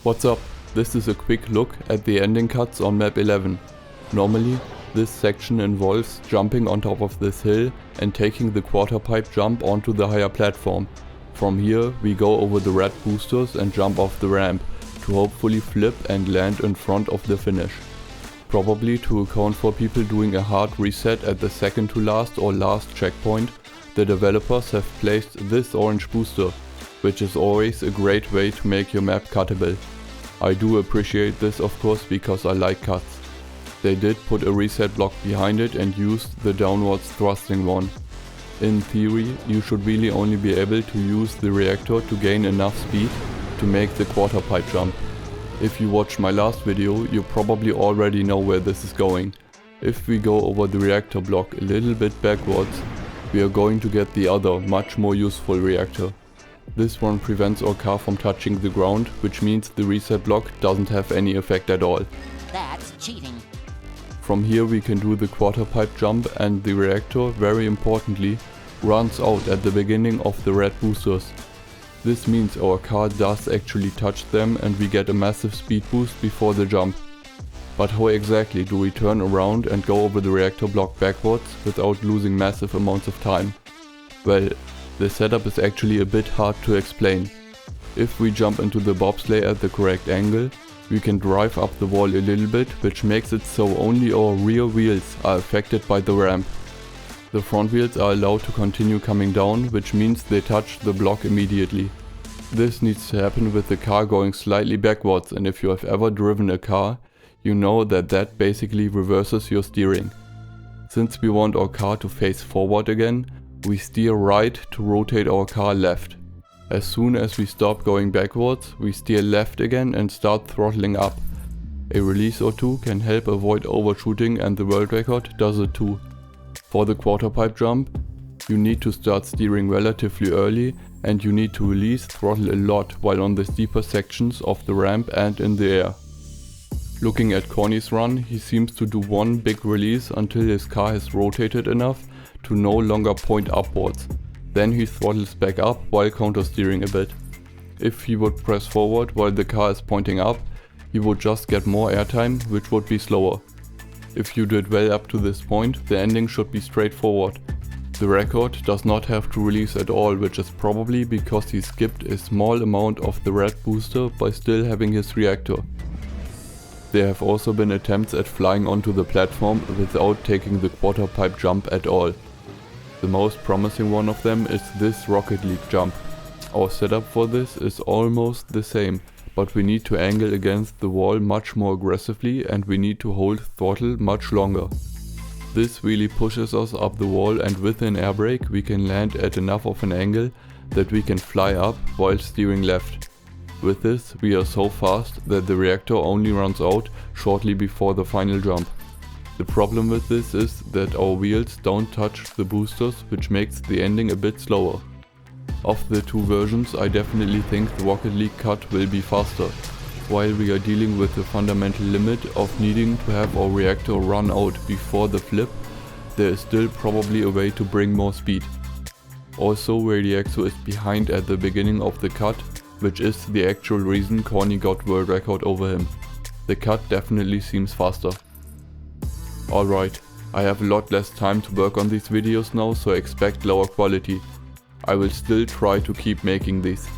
What's up? This is a quick look at the ending cuts on map 11. Normally, this section involves jumping on top of this hill and taking the quarter pipe jump onto the higher platform. From here we go over the red boosters and jump off the ramp to hopefully flip and land in front of the finish. Probably to account for people doing a hard reset at the second to last or last checkpoint, the developers have placed this orange booster, which is always a great way to make your map cuttable. I do appreciate this of course because I like cuts. They did put a reset block behind it and used the downwards thrusting one. In theory, you should really only be able to use the reactor to gain enough speed to make the quarter pipe jump. If you watched my last video, you probably already know where this is going. If we go over the reactor block a little bit backwards, we are going to get the other, much more useful reactor. This one prevents our car from touching the ground, which means the reset block doesn't have any effect at all. That's cheating. From here we can do the quarter pipe jump, and the reactor, very importantly, runs out at the beginning of the red boosters. This means our car does actually touch them and we get a massive speed boost before the jump. But how exactly do we turn around and go over the reactor block backwards without losing massive amounts of time? Well, the setup is actually a bit hard to explain. If we jump into the bobsleigh at the correct angle, we can drive up the wall a little bit, which makes it so only our rear wheels are affected by the ramp. The front wheels are allowed to continue coming down, which means they touch the block immediately. This needs to happen with the car going slightly backwards, and if you have ever driven a car, you know that basically reverses your steering. Since we want our car to face forward again, we steer right to rotate our car left. As soon as we stop going backwards, we steer left again and start throttling up. A release or two can help avoid overshooting, and the world record does it too. For the quarter pipe jump, you need to start steering relatively early and you need to release throttle a lot while on the steeper sections of the ramp and in the air. Looking at Corny's run, he seems to do one big release until his car has rotated enough to no longer point upwards. Then he throttles back up while counter-steering a bit. If he would press forward while the car is pointing up, he would just get more airtime, which would be slower. If you did well up to this point, the ending should be straightforward. The record does not have to release at all, which is probably because he skipped a small amount of the red booster by still having his reactor. There have also been attempts at flying onto the platform without taking the quarter pipe jump at all. The most promising one of them is this Rocket League jump. Our setup for this is almost the same, but we need to angle against the wall much more aggressively and we need to hold throttle much longer. This really pushes us up the wall, and with an air brake we can land at enough of an angle that we can fly up while steering left. With this we are so fast that the reactor only runs out shortly before the final jump. The problem with this is that our wheels don't touch the boosters, which makes the ending a bit slower. Of the two versions, I definitely think the Rocket League cut will be faster. While we are dealing with the fundamental limit of needing to have our reactor run out before the flip, there is still probably a way to bring more speed. Also, Radioxo is behind at the beginning of the cut, which is the actual reason Corny got world record over him. The cut definitely seems faster. Alright, I have a lot less time to work on these videos now, so expect lower quality. I will still try to keep making these.